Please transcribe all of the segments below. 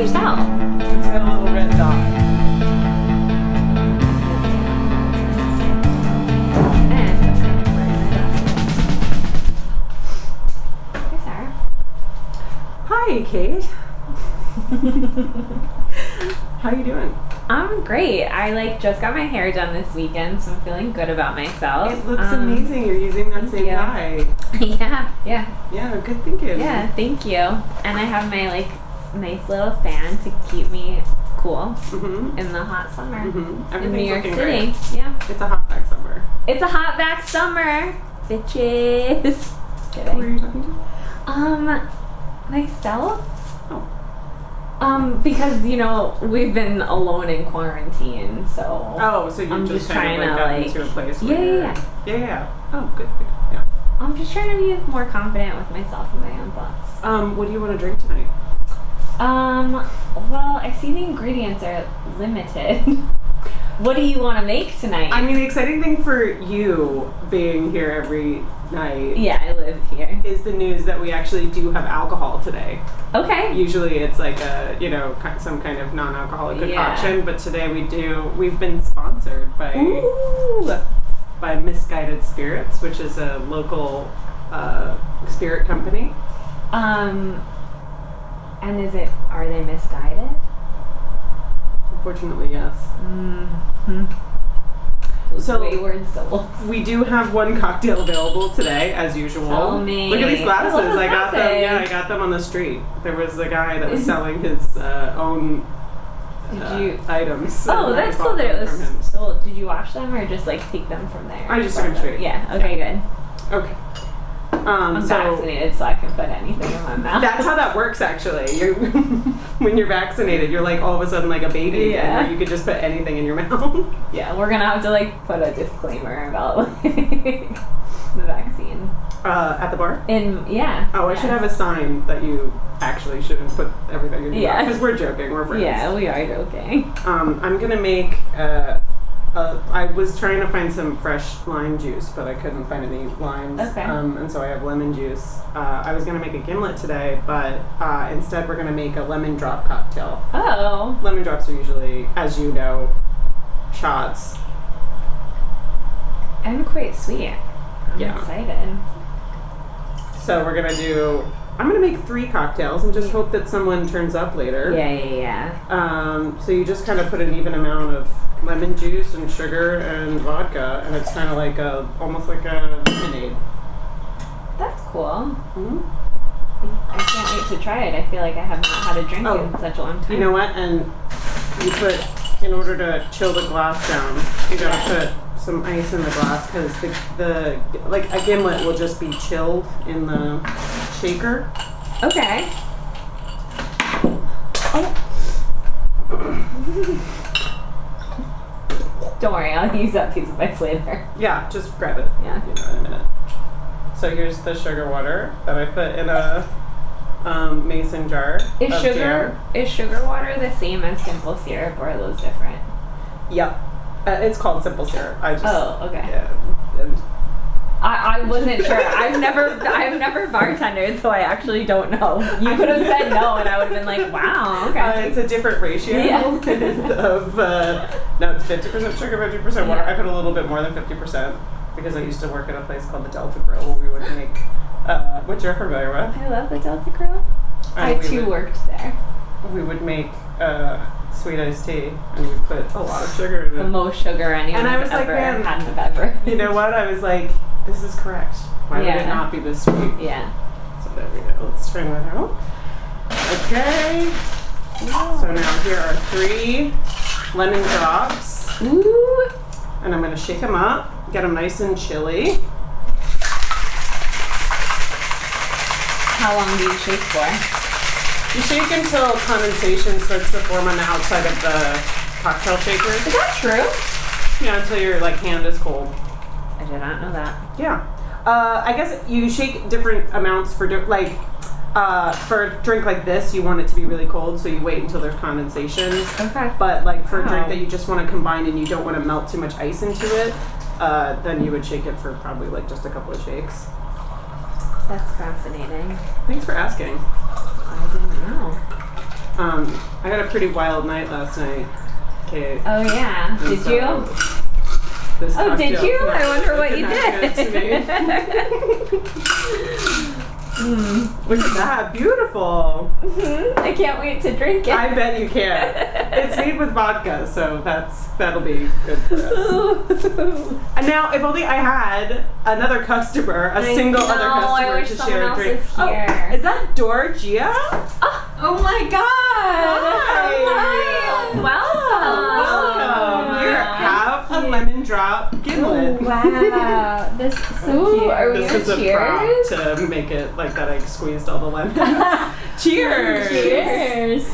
can you tell? It's got a little red dot. Hey, Sarah. Hi, Kate. How you doing? I'm great. I just got my hair done this weekend, so I'm feeling good about myself. It looks amazing. You're using that same dye. Yeah. Yeah, good thinking. Yeah, thank you. And I have my nice little fan to keep me cool in the hot summer in New York City. Great. Yeah. It's a hot back summer. It's a hot back summer, bitches. Kidding. Who are you talking to? Myself. Oh. Because we've been alone in quarantine, so. Oh, so you're just kind of got into a place where Yeah. Oh, good. Yeah. I'm just trying to be more confident with myself and my own thoughts. What do you want to drink tonight? Well, I see the ingredients are limited. What do you want to make tonight? I mean, the exciting thing for you being here every night. Yeah, I live here. Is the news that we actually do have alcohol today. Okay. Usually it's like a, some kind of non-alcoholic concoction, but today we've been sponsored by Misguided Spirits, which is a local spirit company. And are they misguided? Unfortunately, yes. So wayward souls. We do have one cocktail available today, as usual. Tell me. Look at these glasses. I got them. Yeah, I got them on the street. There was a guy that was selling his own items. Oh, that's cool that it was sold. Did you wash them or just take them from there? I just took them straight. Yeah. Okay. Good. Okay. I'm vaccinated, so I can put anything in my mouth. That's how that works, actually. When you're vaccinated, you're all of a sudden like a baby again, where you could just put anything in your mouth. Yeah, we're gonna have to put a disclaimer about the vaccine. At the bar? Oh, I should have a sign that you actually shouldn't put everything in your mouth. Because we're joking, we're friends. Yeah, we are joking. I'm gonna make I was trying to find some fresh lime juice, but I couldn't find any limes. Okay. And so I have lemon juice. I was going to make a gimlet today, but instead we're going to make a lemon drop cocktail. Oh. Lemon drops are usually, as you know, shots. And quite sweet. I'm excited. So I'm going to make 3 cocktails and just hope that someone turns up later. Yeah. So you just kind of put an even amount of lemon juice and sugar and vodka, and it's kind of almost like a lemonade. That's cool. I can't wait to try it. I feel like I have not had a drink in such a long time. You know what? And you in order to chill the glass down, you gotta put some ice in the glass, because a gimlet will just be chilled in the shaker. Okay. Oh. Don't worry, I'll use that piece of ice later. Yeah, just grab it. Yeah. In a minute. So here's the sugar water that I put in a mason jar. Is sugar water the same as simple syrup, or are those different? Yep. It's called simple syrup. Okay. Yeah. I wasn't sure. I've never bartended, so I actually don't know. You could have said no, and I would have been like, wow, okay. It's a different ratio of no, it's 50% sugar, 50% water. I put a little bit more than 50% because I used to work at a place called the Delta Grill, where we would make, which you're familiar with. I love the Delta Grill. I too worked there. We would make sweet iced tea, and we put a lot of sugar in it. The most sugar anyone's ever had in a beverage. You know what? I was like, this is correct. Why would it not be this sweet? Yeah. So there we go. Let's try that out. Okay. Wow. So now here are 3 lemon drops. Ooh. And I'm going to shake them up, get them nice and chilly. How long do you shake for? You shake until condensation starts to form on the outside of the cocktail shaker. Is that true? Yeah, until your hand is cold. I did not know that. Yeah. I guess you shake different amounts for a drink like this, you want it to be really cold, so you wait until there's condensation. Okay. But for a drink that you just want to combine and you don't want to melt too much ice into it, then you would shake it for probably just a couple of shakes. That's fascinating. Thanks for asking. I didn't know. I had a pretty wild night last night, Kate. Oh yeah. And Did so you? this Oh, did cocktail's you? not I wonder what you looking that good to did. Look at that, beautiful. I can't wait to drink it. I bet you can. It's made with vodka, so that'll be good for us. And now, if only I had another customer, a single other customer to share a drink. Here. Oh, is that Duoer Jia? Oh my god! Hi. Welcome! Welcome. Here, have a lemon drop gimlet. Wow, this is so cute. Are we This gonna is a cheers? prop to make it like that I squeezed all the lemons. Cheers! Cheers!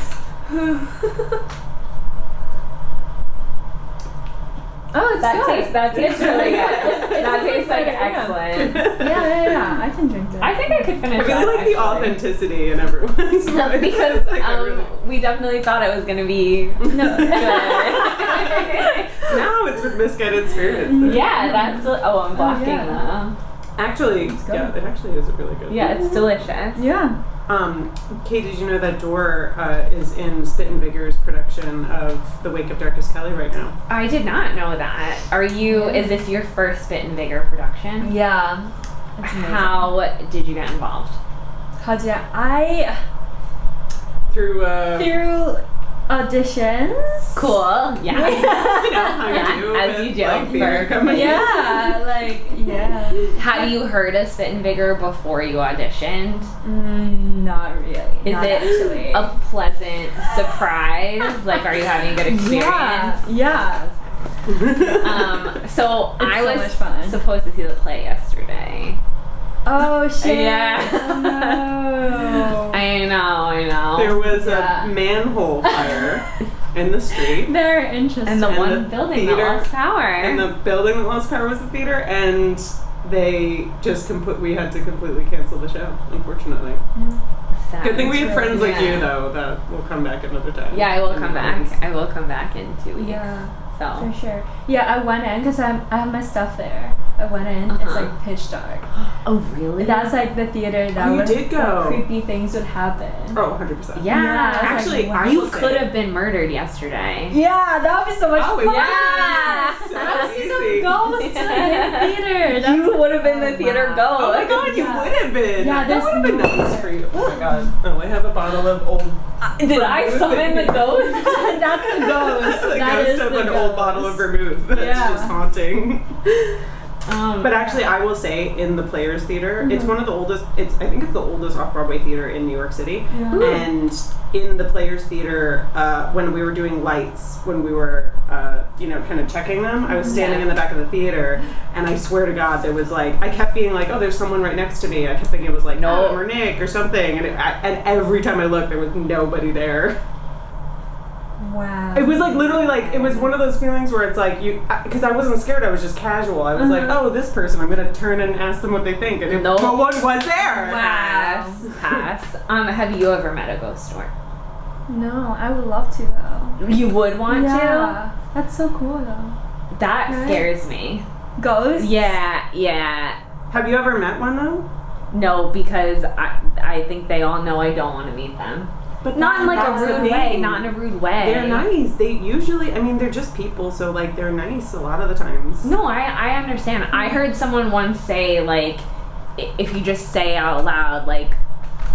Oh, it's good. That tastes really good. That tastes like excellent. Yeah. I can drink this. I think I could finish I really that, like the actually. authenticity in everyone's voice. Because Like, I really- we definitely thought it was gonna be good. now it's with Misguided Spirits. Yeah, that's. Oh, I'm blocking yeah. Actually, yeah, it actually is really good. Yeah, it's delicious. Yeah. Kate, did you know that Duoer is in spit&vigor's production of The Wake of Darkest Kelly right now? I did not know that. Are you? Is this your first spit&vigor production? Yeah. It's amazing. How did you get involved? I Through auditions. Cool. Yeah. you know how Yeah, you do as with, you do like, theater for- companies. Yeah. Had you heard of spit&vigor before you auditioned? Not really. Is Not it actually. a pleasant surprise? Like, are you having a good experience? Yeah. So I so was much fun. supposed to see the play yesterday. Oh shit. Yeah. Oh, no. I know. There was Yeah. a manhole fire in the street. They're interesting. And the And one the building that theater- lost power. And the building that lost power was the theater, and they just we had to completely cancel the show, unfortunately. Sad. Good thing we had friends like Yeah. you, though, that will come back another time. Yeah, I will come And back. I will come back in 2 weeks. Yeah. So. For sure. Yeah, I went in because I have my stuff there. I went in. It's Uh-huh. like pitch dark. Oh really? That's like the theater that Oh, you would did go. creepy things would happen. Oh, 100%. Yeah. Yeah, I was Actually, like, I You will say- could have been murdered yesterday. Yeah, that would be so much Oh, fun. yeah. So I want to see some easy. ghosts in the theater. That's You would have been the theater wow. ghost. Oh my god, you Yeah. would have been. Yeah, that there's would have been no- nice for you. Oh my god. Oh, I have a bottle of old. Did I summon the ghost? That's the ghost. the That ghost is of the an old ghost. bottle of vermouth that's Yeah. just haunting. Um, But actually, I will say, in the Players Theater, it's one of the oldest. I think it's the oldest off-Broadway theater in New York City. Yeah. And in the Players Theater, when we were doing lights, when we were, kind of checking them, I was standing in the back of the theater, and I swear to God, there was like, I kept being like, oh, there's someone right next to me. I kept thinking it was like, No. Adam or Nick or something, and every time I looked, there was nobody there. Wow. It was like literally like it was one of those feelings where it's like because I wasn't scared, I was just casual. I was like, oh, this person, I'm gonna turn and ask them what they think, and No. no one was there. Pass. Have you ever met a ghost or? No, I would love to though. You would want Yeah. That's so cool though. to? That Right. scares me. Ghosts? Yeah. Have you ever met one though? No, because I think they all know I don't want to meet them. But Not in like a that's the rude way. thing. Not in a rude way. They're nice. They usually, I mean, they're just people, so like they're nice a lot of the times. No, I understand. I heard someone once say like, if you just say out loud like,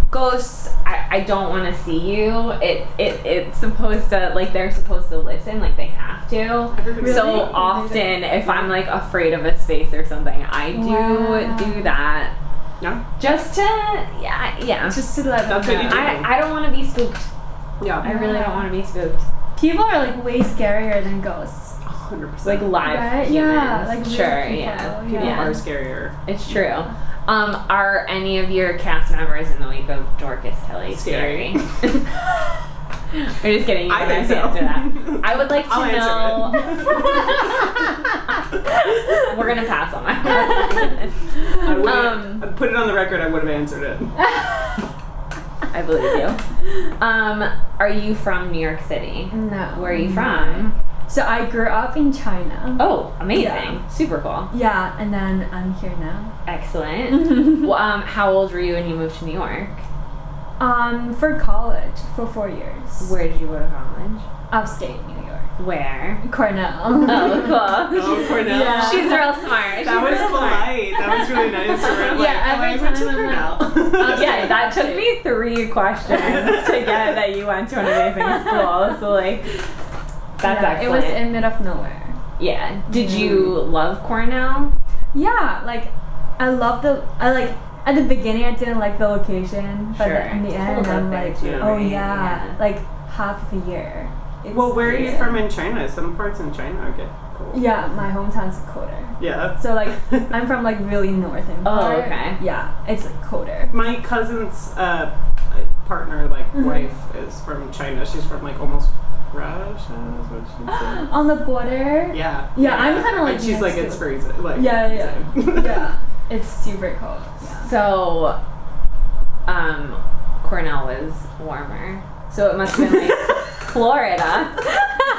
ghosts, I don't want to see you. It's supposed to, like, they're supposed to listen, like they have to. Everybody- So Really? often, if I'm like afraid of a space or something, I Wow. do that. No. Just to, yeah. Just to let That's them what you know. do. I don't want to be spooked. Yeah. I really don't want to be spooked. People are like way scarier than ghosts. 100%. Like live Right? humans. Yeah, like real sure, people. yeah. People Yeah. are scarier. It's true. Are any of your cast members in the wake of Dorcas Kelly Scary. scary? We're just kidding. You I don't think have to so. answer that. I would like to I'll know. answer We're gonna pass on that. I would put it on the record. I would have answered it. I believe you. Are you from New York City? No. Where are you from? So I grew up in China. Oh, amazing! Yeah. Super cool. Yeah, and then I'm here now. Excellent. Well, how old were you when you moved to New York? For college, for 4 years. Where did you go to college? Upstate New York. Where? Cornell. Oh, cool. Oh, Cornell. Yeah. She's real smart. That was polite. That was really nice. We're like, Yeah, every I went to time I'm Cornell. Yeah, that took me 3 questions to get that you went to an amazing school. So like, that's Yeah, it excellent. was in mid of nowhere. Yeah. Did you love Cornell? Yeah, like I like at the beginning I didn't like the location, but Sure. in the It's end cold out I'm there like, too, oh right? yeah, Yeah. like half of a year. It's Well, where are you amazing. from in China? Some parts in China get cold. Yeah, my hometown's colder. Yeah. So like I'm from like really northern part. okay. Yeah, it's like colder. My cousin's partner, like wife, is from China. She's from like almost Russia, is what she said. On the border. Yeah. Yeah, I'm kinda like And she's like, next it's to- freezing. Like, Yeah. insane. Yeah, it's super cold. Yeah. So, Cornell was warmer. So it must have been like Florida.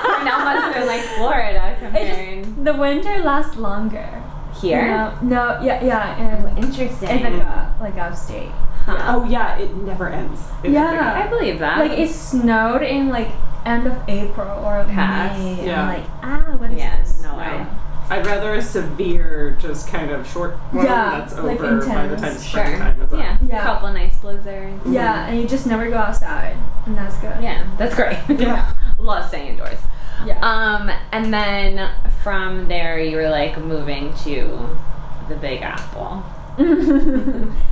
Cornell must have been like Florida comparing It's just, the winter lasts longer. here. No, yeah, Oh, in interesting. Ithaca, like upstate. Huh. Oh yeah, it never ends. Yeah. I believe that. Like it snowed in like end of April or Past, May. yeah. And like, what is Yes, this? no way. I'd rather a severe, just kind of short one Yeah, that's like over by the intense. time Sure. springtime is up. Yeah. Yeah. Couple nice blizzards. Yeah, and you just never go outside, and that's good. Yeah, that's great. Yeah. Love staying indoors. Yeah. And then from there you were like moving to the Big Apple.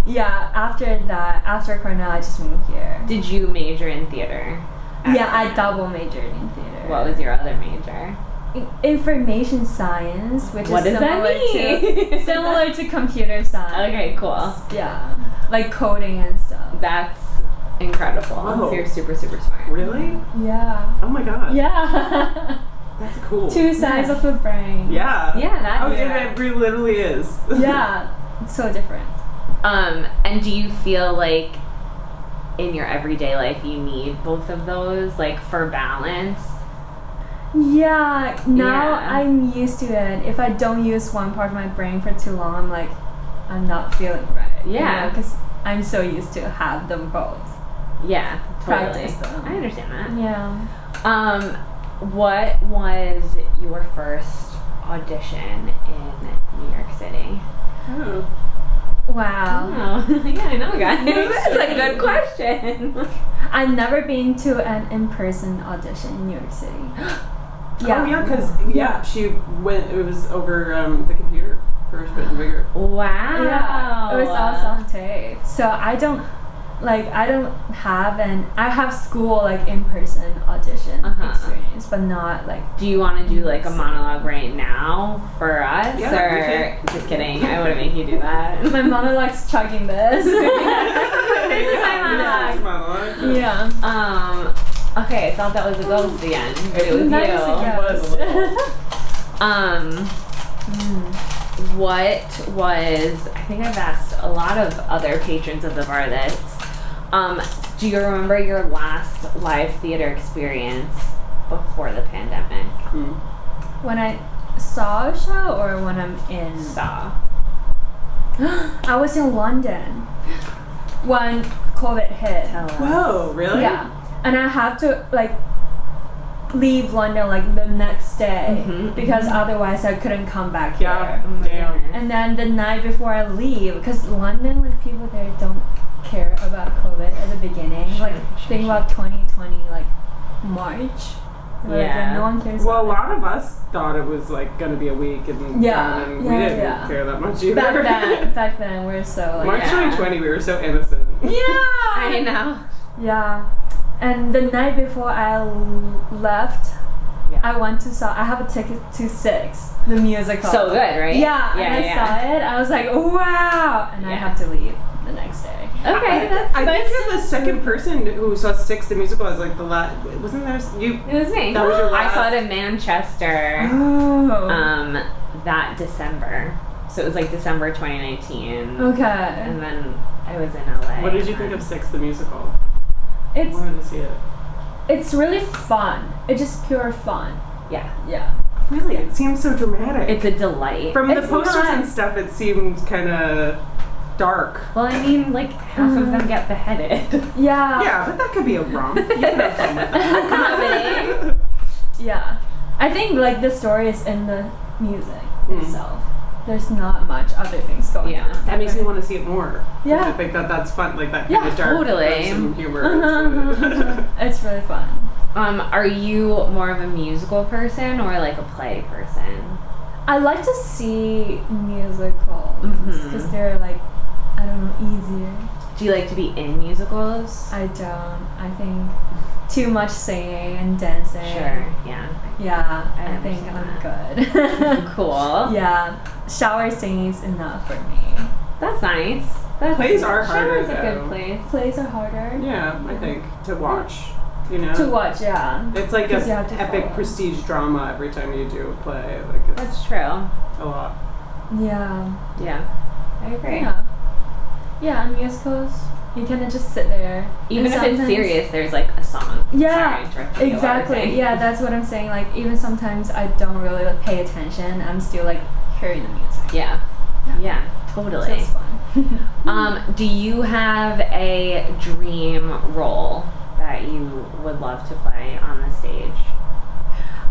Yeah. After Cornell, I just moved here. Did you major in theater? Yeah, I double majored in theater. What was your other major? Information science, which What is does that similar mean? to similar to computer science. Okay, cool. Yeah, like coding and stuff. That's incredible. Whoa. You're super, super smart. Really? Yeah. Oh my god. Yeah. That's cool. 2 sides of the brain. Yeah. Yeah, that. Oh, it literally is. Yeah. It's so different. And do you feel like in your everyday life you need both of those, like for balance? Yeah. Now Yeah. I'm used to it. If I don't use one part of my brain for too long, I'm like, I'm not feeling right. Yeah. Because I'm so used to have them both. Yeah, totally. Practice them. I understand that. Yeah. What was your first audition in New York City? Oh. Wow. Oh, yeah, I know, guys. That's a good question. I've never been to an in-person audition in New York City. Oh yeah, because she went. It was over the computer for Spit and Vigor. Wow. Yeah, it was all self-tape. So I don't have I have school like in-person audition experience, but not like. Do you want to do like a monologue right now for us? Yeah, or we can. just kidding, I wouldn't make you do that. My mother likes chugging this. This is my That's monologue. monologue. Yeah. Okay, I thought that was a ghost again, but it was That you. is a ghost. What was, I think I've asked a lot of other patrons of the bar this, do you remember your last live theater experience before the pandemic? When I saw a show or when I'm in? Saw. I was in London when COVID hit. Whoa, really? Yeah. And I had to like leave London like the next day because otherwise I couldn't come back Yeah. here. Damn. And then the night before I leave, because London, like people there don't care about COVID at the beginning. Think about 2020, like March. Yeah. No one cares. Well, a about lot of us thought it was like gonna be a week, and Yeah. and Yeah, we didn't yeah. care that much it. either. Back then, we're so like. March Yeah. 2020, we were so innocent. Yeah. I know. Yeah. And the night before I left, I went to I have a ticket to 6, the musical. So good, right? Yeah, and I saw it. I was like, wow! And I had to leave the next day. Okay, I think you're the second person who saw 6 the musical. I was like the last. Wasn't there you? It was me. That was your I last- saw it in Manchester Oh. that December. So it was like December 2019. Okay. And then I was in LA. What did you think of 6 the musical? I It's wanted to see it. it's really fun. It's just pure fun. Yeah. Yeah. Really, it seems so dramatic. It's a delight. From the It's posters not- and stuff, it seemed kind of dark. Well, I mean, like, half of them get beheaded. Yeah. Yeah, but that could be a romp. You can have fun with that. Comedy. Yeah. I think like the story is in the music itself. There's not much other things going Yeah. on. That makes me want to see it more. Yeah. I think that's fun. Like that kind Yeah, of dark totally. gruesome humor. It's really fun. Are you more of a musical person or like a play person? I like to see musicals because they're like, I don't know, easier. Do you like to be in musicals? I don't. I think too much singing and dancing. Sure, yeah. Yeah, I I think understand I'm good. Cool. Yeah, shower singing is enough for me. That's nice. Plays are harder, Shower's a though. good place. Plays are harder. Yeah, I think to watch. You know, To watch, yeah. it's like Because you an have to epic follow. prestige drama every time you do a play. Like it's That's true. a lot. Yeah. Yeah, I agree. Yeah. Yeah, and musicals, you kind of just sit there. Even And if it's sometimes- serious, there's like a song. Yeah, Sorry, interrupted you, exactly. Audrey. Yeah, that's what I'm saying. Like, even sometimes I don't really like, pay attention. I'm still like hearing the music. Yeah. Yeah, So totally. it's fun. Do you have a dream role that you would love to play on the stage?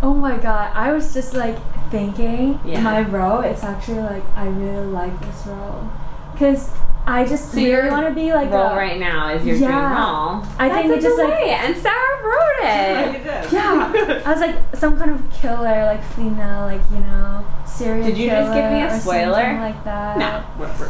Oh my god, I was just like thinking my role, it's actually like I really like this role. Because I just really your want to be like role a, right now is your dream role. I think it just like and Sarah wrote it. You did. yeah, I was like some kind of killer, like female, like serial Did you just give me a killer or spoiler? something like that. No, whatever.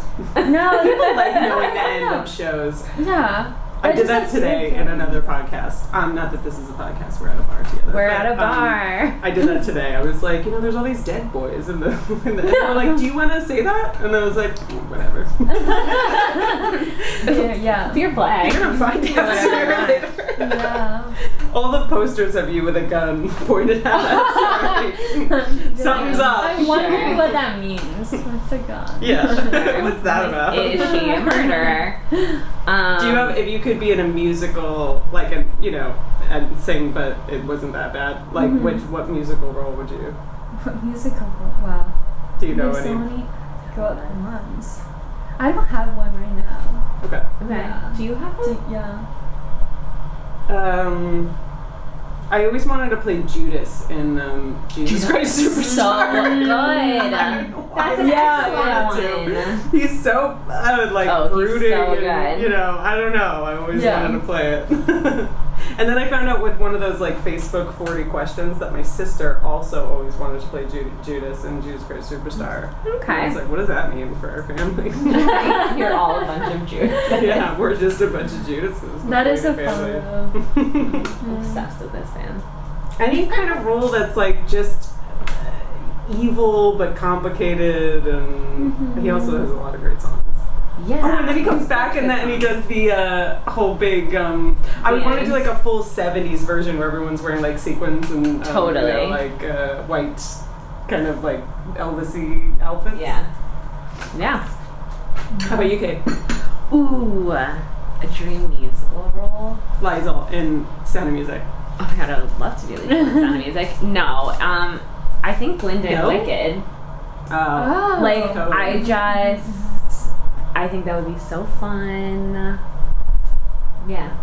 No, People like knowing the end of shows. yeah. I did just that like today serial in another podcast. Not that this is a podcast. We're at a bar together. We're but, at a bar. I did that today. I was like, there's all these dead boys in the. And they were like, do you want to say that? And I was like, whatever. Yeah. It's your play. You're gonna find out Whatever sooner you or want. later. Yeah. All the posters of you with a gun pointed at us. Something's up. I'm wondering what that means. What's a gun? Yeah. What's that about? Is she a murderer? Do you have, if you could be in a musical, like, and sing, but it wasn't that bad, like, what musical role would you? What musical? Wow. Do you know There's so any? many good ones. I don't have one right now. Okay. Okay. Yeah. Do you have one? Yeah. I always wanted to play Judas in Jesus Christ Superstar. So good. I don't know why. That's an excellent Yeah. one. He's so he's brooding so and good. I don't know. I always Yeah. wanted to play it. And then I found out with one of those like Facebook 40 questions that my sister also always wanted to play Judas in Jesus Christ Superstar. And I Okay. was like, what does that mean for our family? You're all a bunch of Jews. Yeah, we're just a bunch of Judases. That is so family. fun. I'm obsessed with this band. Any kind of role that's like just evil but complicated, and he also has a lot of great songs. Yeah. Oh, and then he comes back and then he does the whole big. I would want to do like a full '70s version where everyone's wearing like sequins and Totally. like white, kind of like Elvis-y outfits. Yeah. Yeah. How about you, Kate? Ooh, a dream musical role. Liesl in Sound of Music. Oh my god, I would love to do like Sound of Music. No, I think Glinda No? Wicked. Oh. Like, Totally. I think that would be so fun. Yeah.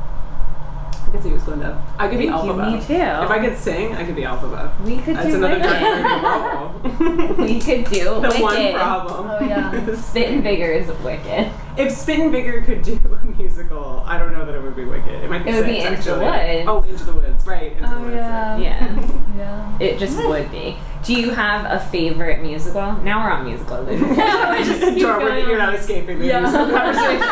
I could see you as Glinda. I could be Thank you, Alphaba. me too. If I could sing, I could be Alphaba. We could That's do another Wicked. dream. We could do The Wicked. one problem. Oh, yeah. Spit and Vigor is Wicked. If Spit and Vigor could do a musical, I don't know that it would be Wicked. It might be It would be six, Into the actually. Woods. Oh, Into the Woods, right. Into the Oh, Woods, yeah. right. Yeah. Yeah. It just would be. Do you have a favorite musical? Now we're on musicals. We just keep Dora, going you're on. not escaping the Yeah. musical conversation.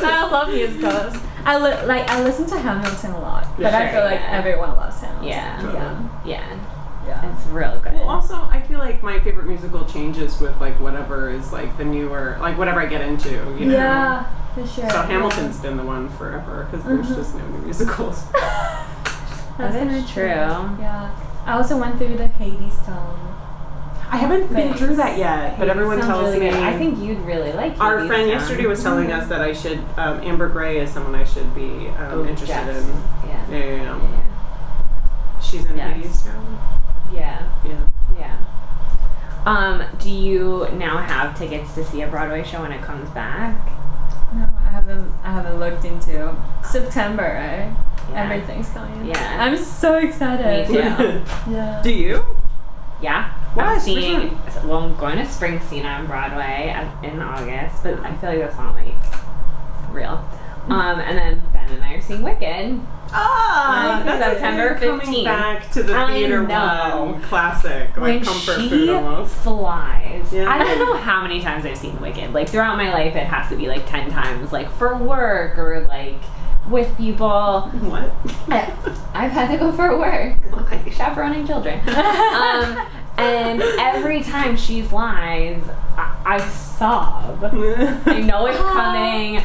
I love musicals. I listen to Hamilton a lot, but Yeah, I feel like yeah. everyone loves Hamilton. Yeah. Yeah. Yeah. Yeah. It's real good. Well, also, I feel like my favorite musical changes with like whatever is like the newer, like whatever I get into, you know. Yeah, for sure. So Hamilton's been the one forever because there's just no new musicals. That's That is kinda true. Yeah. I also went through the Hades Town. I haven't been through that yet, but everyone Sounds tells really me. good. I think you'd really like Our Hades friend Town. yesterday was telling us that I should. Amber Gray is someone I should be interested Jess. in. Yeah. Yeah. Yeah. She's in Yes. Hades Town. Yeah. Yeah. Yeah. Do you now have tickets to see a Broadway show when it comes back? haven't looked into September, right? Yeah. Everything's coming. Yeah. I'm so excited. Me too. Yeah. Do you? Yeah. Why? I'm seeing. Well, I'm going to Springsteen on Broadway in August, but I feel like that's not like real. And then Ben and I are seeing Wicked. Ah, That's September coming 15th. back to the theater one classic, like When comfort she food almost. flies, Yeah. I don't know how many times I've seen Wicked. Like throughout my life, it has to be like 10 times, like for work or like with people. What? I've had to go for work, like chaperoning children. And every time she flies, I sob. I know it's coming.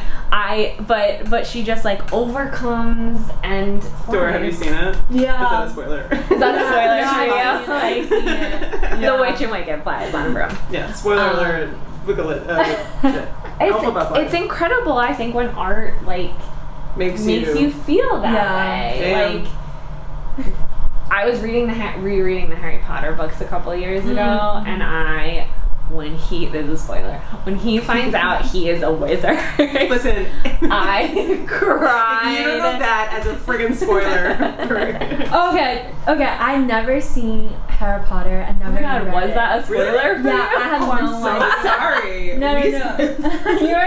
But she just like overcomes and flies. Duoer, have you seen it? Yeah. Is that a spoiler? Is that a spoiler No, for you? I've seen it. The Witch and Wicked flies on a broom. Yeah, spoiler alert. Wiggle it. Shit. Alphabet flies. It's incredible, I think, when art like makes you feel that way. Damn. Like I was rereading the Harry Potter books a couple of years ago, and there's a spoiler, when he finds out he is a wizard, Listen, I cried. you don't know that as a friggin' spoiler. Okay, I never seen Harry Potter and never read was it. that a spoiler for Yeah, you? I have I'm no so idea. sorry. No.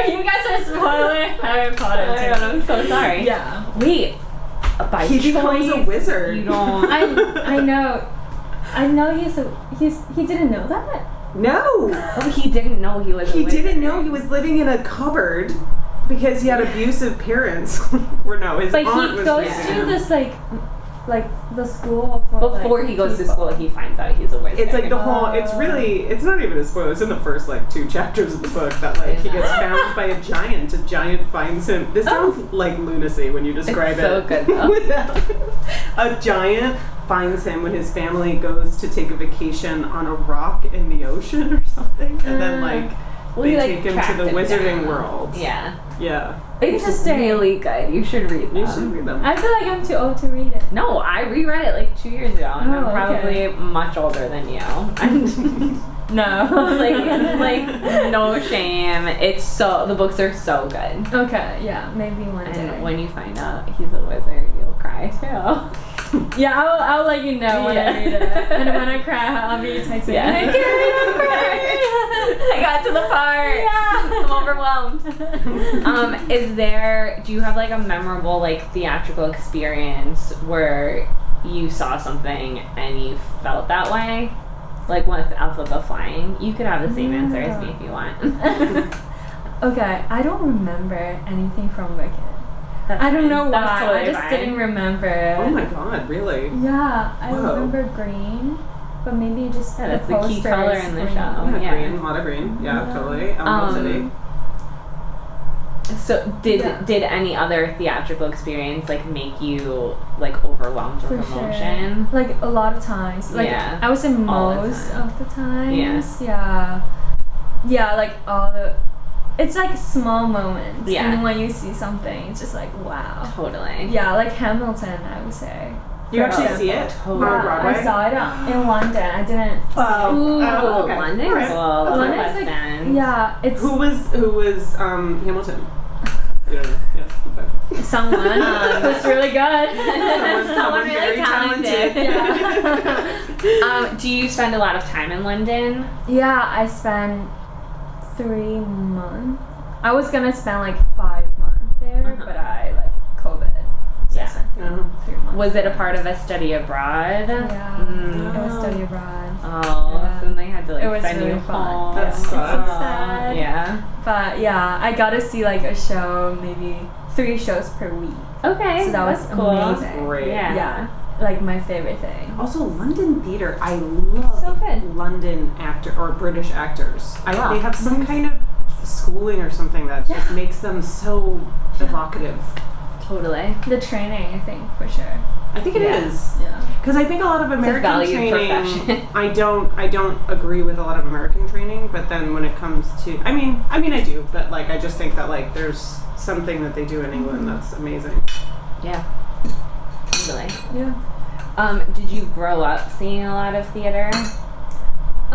You guys are spoiling Harry Potter Oh my God, too. I'm so sorry. Yeah. Wait, by He becomes a choice, wizard. You don't. I know he didn't know that? No. Oh, he didn't know he was. He a wizard. didn't know he was living in a cupboard because he had abusive parents. Or no, his But aunt he was goes raising to him. this like the school for Before like, he goes to people. school, he finds out he's a wizard. It's like the whole. It's not even a spoiler. It's in the first like 2 chapters of the book that like he gets found by a giant. A giant finds him. This sounds like lunacy when you describe It's so it. good, though. Without- a giant finds him when his family goes to take a vacation on a rock in the ocean or something, and then like they he, like, take him to tracked the him wizarding down. world. Yeah. Yeah. It's Interesting. really good. You should read them. You should read them. I feel like I'm too old to read it. No, I reread it like 2 years ago, and I'm Oh, probably okay. much older than you. And No. like no shame. The books are so good. Okay, yeah, maybe one day. And when you find out he's a wizard, you'll cry too. Yeah, I'll let you know when I read it. And when I cry, I'll be texting. Yeah. I can't read, I'm crying. I got to the part. Yeah. I'm overwhelmed. Do you have like a memorable like theatrical experience where you saw something and you felt that way? Like with Alphabet Flying? You could have the same answer as me if you want. Okay, I don't remember anything from Wicked. I don't know why. That's totally I just fine. didn't remember it. Oh my god, really? Yeah, I Whoa. remember green, but maybe just Yeah, the that's the key poster color is in the green. show. Yeah, Yeah. green, a lot of green. Yeah, Yeah. totally. Emerald City. So did any other theatrical experience like make you like overwhelmed For with sure. emotion? Like a lot of times. Like Yeah. I would say All the most time. of the times. Yeah. Yeah, like all the it's like small moments. Yeah. And when you see something, it's just like wow. Totally. Yeah, like Hamilton, I would say. You For actually see example. it Totally. on Broadway? I saw it in London. I didn't. Ooh, okay. London's All right. a little London's West like End. yeah, it's Who was Hamilton? You don't know. Yeah, okay. someone who's really good. Someone really very talented. Yeah. Do you spend a lot of time in London? Yeah, I spent 3 months. I was gonna spend like 5 months there, Uh-huh. but I like COVID. So I Yeah. spent Oh. 3 months. Was it a part of a study abroad? Yeah, Mm. it was study abroad. Oh, Yeah. so then they had to like It was send really you fun. home. That Yeah. sucks. It's so sad. Yeah. But yeah, I got to see like a show, maybe 3 shows per week. Okay. So that was that's cool. amazing. Great. Yeah. Like my favorite thing. Also, London theater, I love So good. London actor or British actors. Wow. They have some kind of schooling or something that just makes them so evocative. Totally. The training, I think, for sure. I think it is. Yeah. Because I think a lot of American valued training, profession. I don't agree with a lot of American training. But then when it comes to, I mean I do. But like I just think that like there's something that they do in England that's amazing. Yeah. Totally. Yeah. Did you grow up seeing a lot of theater?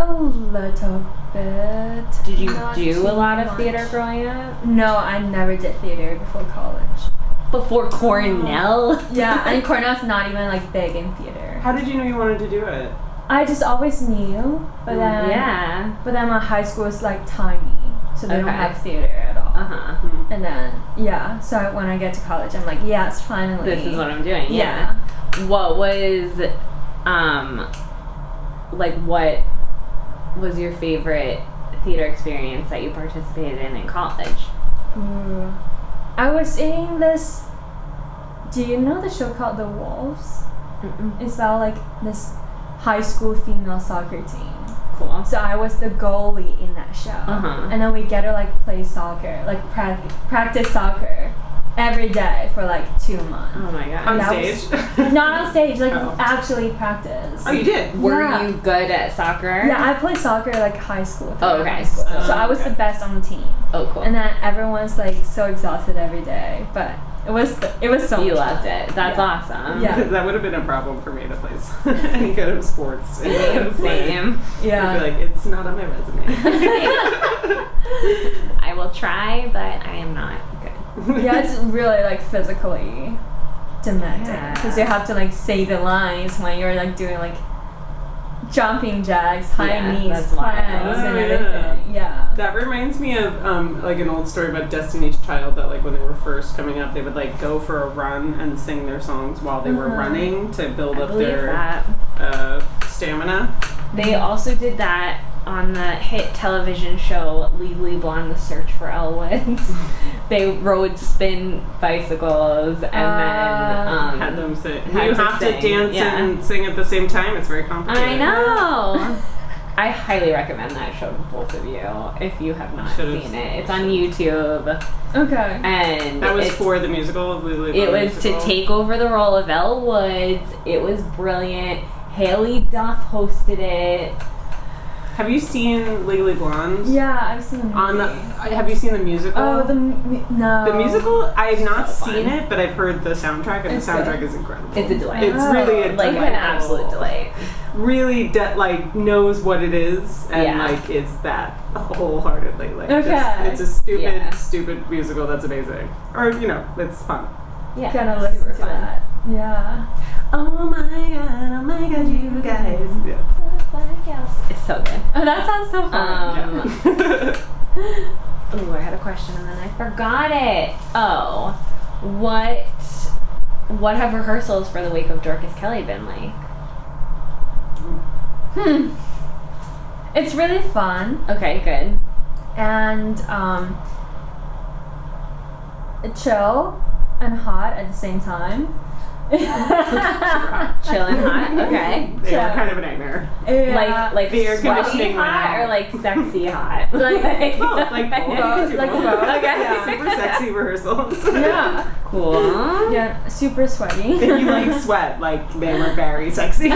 A little bit. Did you Not do too a lot of much. theater growing up? No, I never did theater before college. Before Cornell? Yeah, and Cornell's not even like big in theater. How did you know you wanted to do it? I just always knew, but then Yeah. But then my high school is like tiny, so they don't Okay. have theater at all. Uh-huh. And then so when I get to college, I'm like, yes, finally. This is what I'm doing. Yeah. What was, what was your favorite theater experience that you participated in college? Ooh. I was in this. Do you know the show called The Wolves? Mm-mm. It's about like this high school female soccer team. Cool. So I was the goalie in that show. Uh-huh. And then we get to like play soccer, like practice soccer every day for like 2 months. Oh my god. On that stage? Not on stage, like Oh. actually practice. Oh, you did? Were Yeah. you good at soccer? Yeah, I played soccer like high school. Oh, throughout okay. High school. Oh, So I was okay. the best on the team. Oh, cool. And then everyone's like so exhausted every day, but it was so You much loved fun. it. That's Yeah. awesome. Yeah. Because that would have been a problem for me to play any kind of sports. Same. Same. Yeah. I'd be like, it's not on my resume. I will try, but I am not good. Yeah, it's really like physically demanding Yeah. because you have to like say the lines when you're like doing like jumping jacks, high Yeah, knees, that's wild. planks, and Oh, everything. Yeah. That reminds me of like an old story about Destiny's Child that like when they were first coming up, they would like go for a run and sing their songs while they were Uh-huh. running to build I up believe their that. stamina. They also did that on the hit television show Legally Blonde: The Search for Elle Woods. They rode spin bicycles and then Had them sing. had You to have to sing, dance yeah. and sing at the same time. It's very complicated. I know. I highly recommend that show to both of you if you have not Should've seen it. It's on YouTube, Okay. and That was it's- for the musical. Legally It Blonde was to musical. take over the role of Elle Woods. It was brilliant. Haley Duff hosted it. Have you seen Legally Blonde? Yeah, I've seen the movie. On the, have you seen the musical? no. The musical, I have not So seen fun. it, but I've heard the soundtrack, and It's the soundtrack good. is incredible. It's a delight. It's really a Like an delightful- absolute delight. Really, like knows what it is, and Yeah. like is that wholeheartedly. Like, Okay. just, it's a stupid, Yeah. stupid musical that's amazing, or it's fun. Yeah, Gonna listen super to fun. that. Yeah. Oh my god, you guys! Yeah. It's so good. Oh, that sounds so fun. Yeah. Oh, I had a question and then I forgot it. Oh, what have rehearsals for the Wake of Dorcas Kelly been like? It's really fun Okay, good. and chill and hot at the same time. Chill and hot. Okay. They Yeah. were kind of a nightmare. Yeah. Like The air sweaty conditioning hot went or out. like sexy hot? Like- Both, like both. Both, like both. Okay. Yeah. Super sexy rehearsals. Yeah. Cool. Yeah, super sweaty. If you like sweat, like they were very sexy.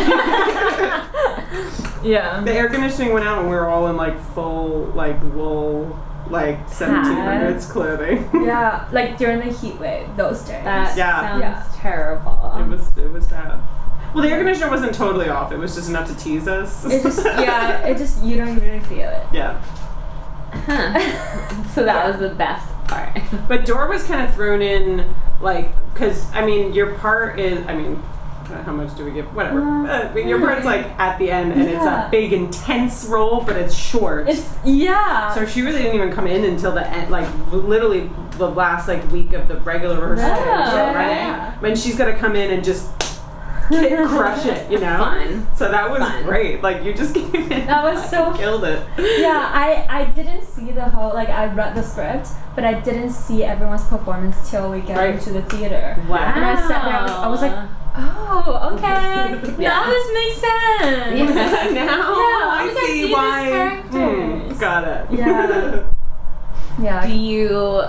Yeah. The air conditioning went out and we were all in like full like wool like 1700s clothing. Yeah, like during the heat wave, those days. That Yeah. sounds Yeah. terrible. It was bad. Well, the air conditioner wasn't totally off. It was just enough to tease us. It just, you don't really feel it. Yeah. Huh. So that was the best part. But Dor was kind of thrown in, like, because, I mean, your part is, how much do we give? Whatever. But your part's, like, at the end, and it's Yeah. a big, intense role, but it's short. Yeah. So she really didn't even come in until the end, like, literally the last, like, week of the regular rehearsal. Yeah. Right? Yeah. When she's got to come in and just crush it, you know? Fun. So that was Fun. great. Like, you just came in That was so- and killed it. Yeah, I didn't see the whole, like, I read the script, but I didn't see everyone's performance till we get Right. into the theater. Wow. And I sat there, I was like, oh, okay. Yeah. Now this makes sense. Yeah. Now Yeah, I I see see why. these characters. Got it. Yeah. Yeah. Do you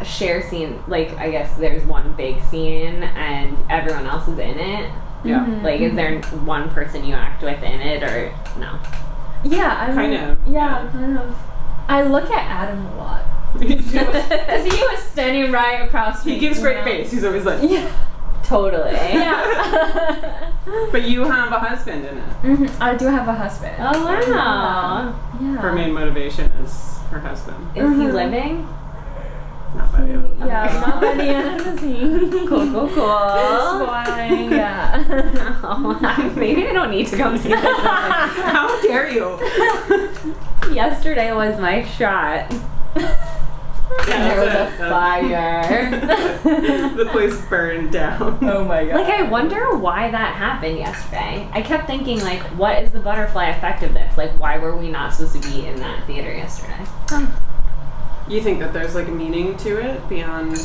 share scene? Like, I guess there's one big scene and everyone else is in it. Yeah. Mhm. Like, is there one person you act with in it or no? Yeah, I mean, Kind of, Yeah, kind of. I look at Adam a lot. Because he was standing right across from He gives me, great you know? face. He's always like, Yeah. Totally. Yeah. But you have a husband in it. Mm-hmm. I do have a husband. Oh wow. Yeah. Her main motivation is her husband. Is he living? Not by you. Yeah, not by the end of the scene. Cool. Spoiling, yeah. Oh, maybe I don't need to come see this. How dare you? Yesterday was my shot. And there was a fire. The place burned down. Oh my god. Like, I wonder why that happened yesterday. I kept thinking, like, what is the butterfly effect of this? Like, why were we not supposed to be in that theater yesterday? You think that there's like a meaning to it beyond?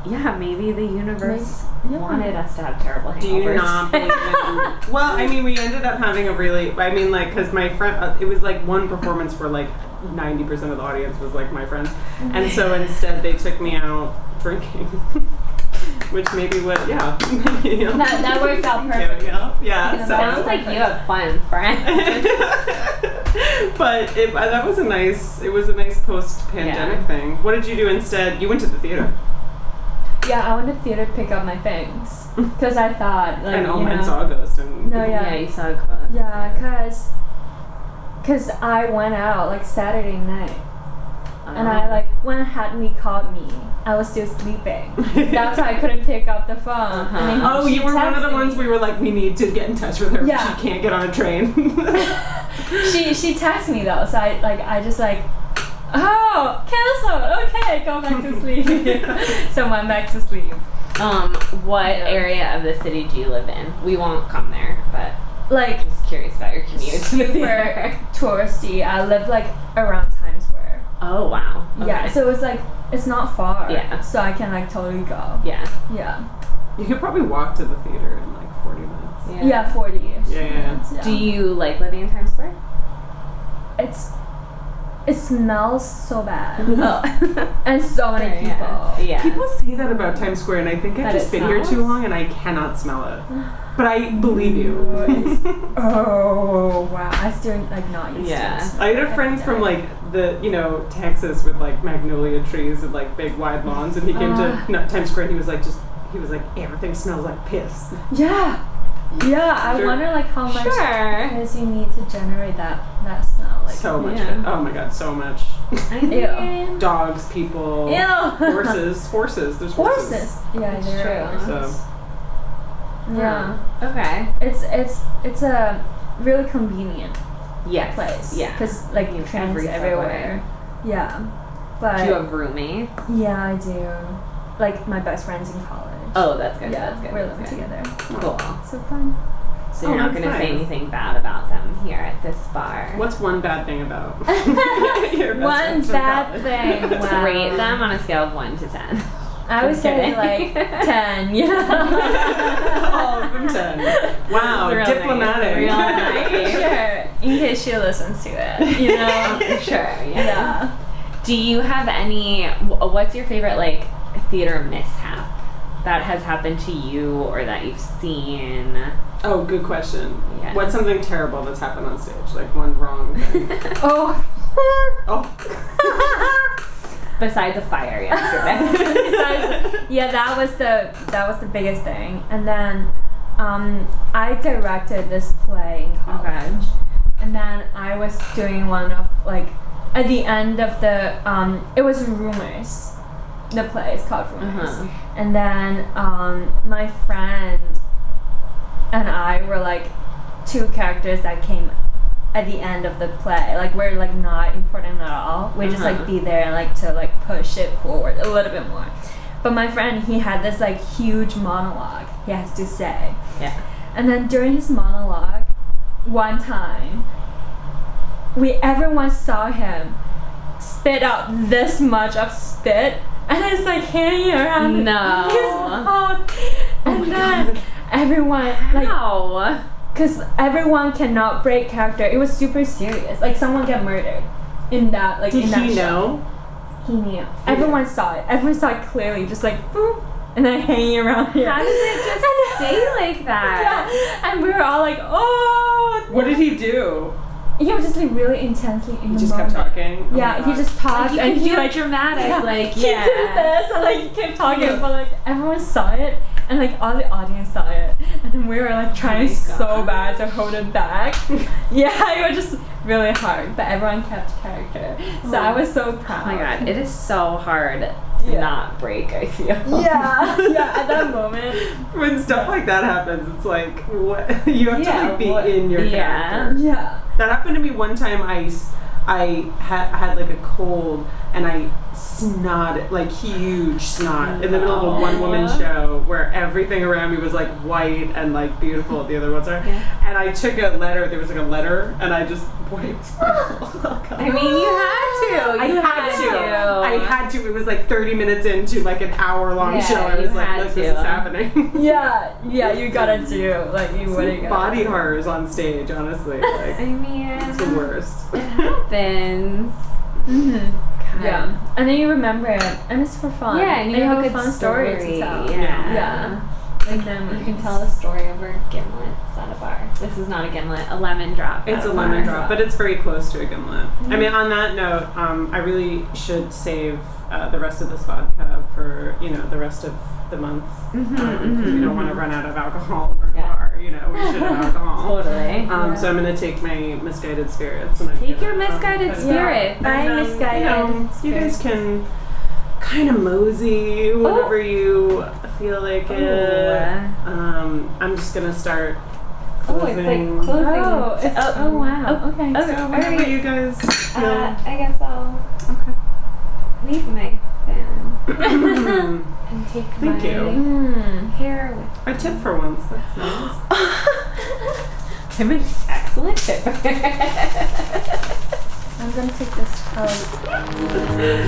Yeah, maybe the universe Yeah. wanted us to have terrible hangovers. Do you not believe in? Well, I mean, we ended up having a really. I mean, like, because my friend, it was like one performance where like 90% of the audience was like my friends, and so instead they took me out drinking, which maybe would you know. That worked out perfect. Yeah. Sounds like you have fun, friend. But that was a nice. It was a nice post-pandemic thing. What did you do instead? You went to the theater. Yeah, I went to theater to pick up my things because I thought like And you know. and saw a ghost. And No, yeah. Yeah, you saw a ghost. Yeah, cause I went out like Saturday night, and I like when Hadley called me, I was still sleeping. That's why I couldn't pick up the phone. And then Oh, she you were one of the texted ones me. we were like, we need to get in touch with her. Yeah. She can't get on a train. She texted me though, so I just like, oh, canceled. Okay, go back to sleep. So I went back to sleep. What area of the city do you live in? We won't come there, but Like just curious about your commute to the super theater. touristy. I live like around Times Square. Oh wow. Yeah, Okay. so it's like it's not far. Yeah. So I can like totally go. Yeah. Yeah. You could probably walk to the theater in like 40 minutes. Yeah, 40-ish. Yeah. Do you like living in Times Square? It smells so bad. Oh. And so many people. Yeah. People say that about Times Square, and I think I've That just it been here too smells? long, and I cannot smell it. But I believe you. Oh wow. I still like not used Yeah. to it. I had a friend from like Texas with like magnolia trees and like big wide lawns, and he came to Times Square, and he was like everything smells like piss. Yeah. Yeah, I Sure. wonder like how much Sure. piss you need to generate that smell. Like So much. yeah. Oh my god, so much. I mean, Ew. Dogs, people, Ew. horses. There's horses. Horses. Yeah, It's there are. true. So Yeah. Okay. It's a really convenient Yes. place. Yeah. Because like You trains every everywhere. Yeah. But Do you have roommates? yeah, I do. Like my best friends in college. Oh, that's good. Yeah, That's good. we're that's living good. together. Cool. So fun. So you're Oh, not that's going to say nice. anything bad about them here at this bar. what's one bad thing about your best One friends from bad college? thing. Wow. Rate them on a scale of 1 to 10. I would Just say kidding. like 10. Yeah. All of them 10. Wow, It's real diplomatic. Nice. Real nice. Sure. In case she listens to it, you know. Sure. Yeah. Yeah. Do you have any? What's your favorite like theater mishap that has happened to you or that you've seen? Oh, good question. Yeah. What's something terrible that's happened on stage? Like one wrong thing. Oh. Oh. Besides a fire yesterday. Yeah, that was the biggest thing. And then I directed this play in college. And then I was doing one of like at the end of the it was Rumors. The play is called Rumors. Uh-huh. And then my friend and I were like two characters that came at the end of the play. Like we're like not important at all. We just like be there and like to like push it forward a little bit more. But my friend, he had this like huge monologue he has to say. Yeah. And then during his monologue, one time, everyone saw him spit out this much of spit, and it's like hanging around No. his mouth. And then everyone like, How? because everyone cannot break character. It was super serious. Like someone got murdered in that like Did in that he show. know? He knew. Everyone saw it. Everyone saw it clearly, just like boop, and then hanging around here. How did it just stay like that? Yeah, and we were all like, oh. What did he do? He was just like really intensely in He the just moment. kept talking? Oh Yeah, my he God. just talked Like, you and could he do like it dramatic, yeah, like he did this and like he kept talking, but like everyone saw it and like all the audience saw it, and then we were like trying so God. bad to hold it back. Yeah, it was just really hard, but everyone kept character, so I was so proud. Oh my God, it is so hard to Yeah. not break, I feel. Yeah, yeah. At that moment, When stuff like that happens, it's like, what? You have to like be in your character. yeah. That happened to me one time. I had like a cold and I snotted, like huge snot in the middle of a one-woman show where everything around me was like white and like beautiful. The other ones are. Yeah. And I took a letter. There was like a letter, and I just wiped. I mean, you had to. I had to. It was like 30 minutes into like an hour-long show. I was you like, had look, this is to. happening. Yeah, you gotta do, like, you wouldn't gotta Body do. horrors on stage, honestly. Like, I mean, it's the worst. it happens. Yeah, and then you remember it, and it's for fun. Yeah, and you have a good fun story to tell. Yeah. And then You can tell a story over gimlets at a bar. This is not a gimlet, a lemon drop. It's at a bar. lemon drop, but it's very close to a gimlet. I mean, on that note, I really should save the rest of this vodka for, the rest of the month. Because we don't want to run out of alcohol over bar. We should have alcohol. Totally. So I'm going to take my Misguided Spirits. And I'm Take gonna, your Misguided put it Spirits. out. I'm And, Misguided you guys can kind of mosey whenever you feel like it. I'm just going to start closing. closing. Oh, it's, oh wow. Oh, Okay. okay. So whenever Alright. you guys feel... I guess I'll okay. leave my fan and take Thank my you. hair with I tipped for once. That's nice. I'm an excellent tip. I'm gonna take this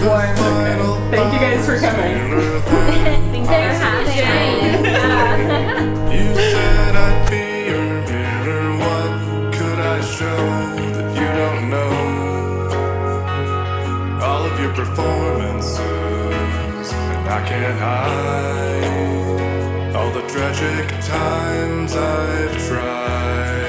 Warm. Thank you guys for coming. Thanks for having You said I'd be your mirror. What could I show that you don't know? All of your performances, and I can't hide all the tragic times I've tried.